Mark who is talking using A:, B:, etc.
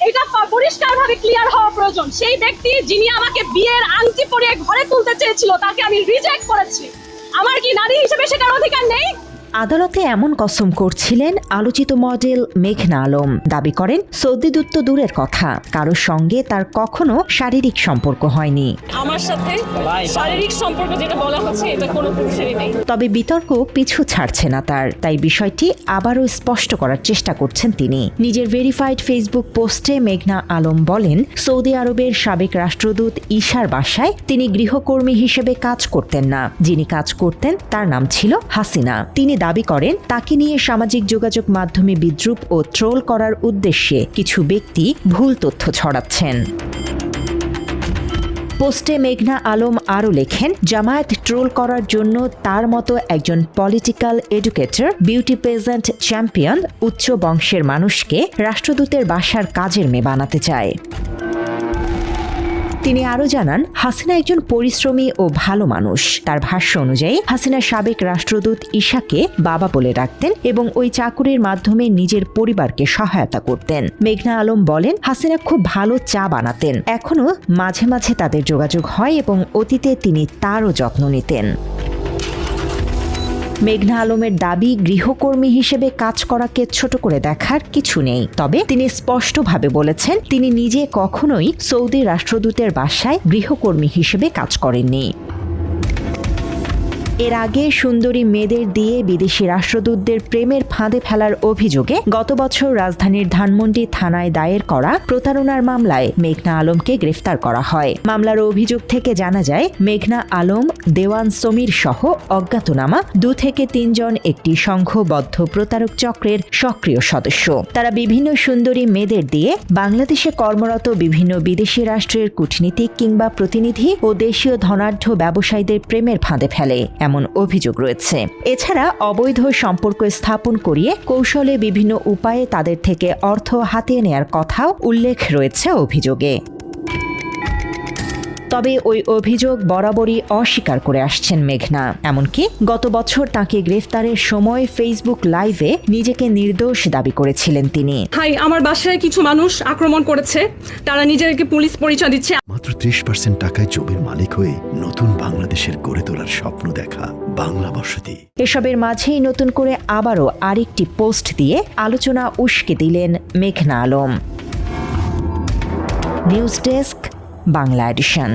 A: এটা পরিষ্কারভাবে ক্লিয়ার হওয়া প্রয়োজন। সেই ব্যক্তি যিনি আমাকে বিয়ের আংটি পরিয়ে ঘরে তুলতে চেয়েছিল তাকে আমি রিজেক্ট করেছি। আমার কি নারী হিসেবে সেটার অধিকার নেই?
B: আদালতে এমন কসম করছিলেন আলোচিত মডেল মেঘনা আলম। দাবি করেন সৌদি দূত তো দূরের কথা, কারোর সঙ্গে তার কখনো শারীরিক সম্পর্ক হয়নি।
A: আমার সাথে শারীরিক সম্পর্ক যেটা বলা হচ্ছে এটা কোনো পুরুষেরই নেই।
B: তবে বিতর্ক পিছু ছাড়ছে না তার, তাই বিষয়টি আবারও স্পষ্ট করার চেষ্টা করছেন তিনি। নিজের ভেরিফাইড ফেসবুক পোস্টে মেঘনা আলম বলেন, সৌদি আরবের সাবেক রাষ্ট্রদূত ঈশার বাসায় তিনি গৃহকর্মী হিসেবে কাজ করতেন না। যিনি কাজ করতেন তার নাম ছিল হাসিনা। তিনি দাবি করেন তাকে নিয়ে সামাজিক যোগাযোগ মাধ্যমে বিদ্রূপ ও ট্রোল করার উদ্দেশ্যে কিছু ব্যক্তি ভুল তথ্য ছড়াচ্ছেন। পোস্টে মেঘনা আলম আরও লেখেন, জামায়াত ট্রোল করার জন্য তার মতো একজন পলিটিক্যাল এডুকেটর, বিউটি পেজেন্ট চ্যাম্পিয়ন, উচ্চ বংশের মানুষকে রাষ্ট্রদূতের বাসার কাজের মেয়ে বানাতে চায়। তিনি আরও জানান, হাসিনা একজন পরিশ্রমী ও ভালো মানুষ। তার ভাষ্য অনুযায়ী হাসিনা সাবেক রাষ্ট্রদূত ঈশাকে বাবা বলে ডাকতেন এবং ওই চাকুরির মাধ্যমে নিজের পরিবারকে সহায়তা করতেন। মেঘনা আলম বলেন, হাসিনা খুব ভালো চা বানাতেন। এখনও মাঝে মাঝে তাদের যোগাযোগ হয় এবং অতীতে তিনি তারও যত্ন নিতেন। মেঘনা আলমের দাবি, গৃহকর্মী হিসেবে কাজ করাকে ছোট করে দেখার কিছু নেই। তবে তিনি স্পষ্টভাবে বলেছেন, তিনি নিজে কখনোই সৌদি রাষ্ট্রদূতের বাসায় গৃহকর্মী হিসেবে কাজ করেননি। এর আগে সুন্দরী মেয়েদের দিয়ে বিদেশি রাষ্ট্রদূতদের প্রেমের ফাঁদে ফেলার অভিযোগে গত বছর রাজধানীর ধানমন্ডি থানায় দায়ের করা প্রতারণার মামলায় মেঘনা আলমকে গ্রেফতার করা হয়। মামলার অভিযোগ থেকে জানা যায়, মেঘনা আলম, দেওয়ান সমীর সহ অজ্ঞাতনামা 2 থেকে 3 জন একটি সংঘবদ্ধ প্রতারক চক্রের সক্রিয় সদস্য। তারা বিভিন্ন সুন্দরী মেয়েদের দিয়ে বাংলাদেশে কর্মরত বিভিন্ন বিদেশি রাষ্ট্রের কূটনীতিক কিংবা প্রতিনিধি ও দেশীয় ধনাঢ্য ব্যবসায়ীদের প্রেমের ফাঁদে ফেলে, এমন অভিযোগ রয়েছে। এছাড়া অবৈধ সম্পর্ক স্থাপন করিয়ে কৌশলে বিভিন্ন উপায়ে তাদের থেকে অর্থ হাতিয়ে নেয়ার কথাও উল্লেখ রয়েছে অভিযোগে। তবে ওই অভিযোগ বরাবরই অস্বীকার করে আসছেন মেঘনা। এমনকি গত বছর তাকে গ্রেফতারের সময় ফেসবুক লাইভে নিজেকে নির্দোষ দাবি করেছিলেন তিনি।
A: আমার বাসায় কিছু মানুষ আক্রমণ করেছে, তারা নিজেদেরকে পুলিশ পরিচয় দিচ্ছে।
C: মাত্র 30% টাকায় জমির মালিক হয়ে নতুন বাংলাদেশের গড়ে তোলার স্বপ্ন দেখা বাংলা বসতি।
B: এসবের মাঝেই নতুন করে আবারও আরেকটি পোস্ট দিয়ে আলোচনা উস্কে দিলেন মেঘনা Alam. News desk, Bangla addition.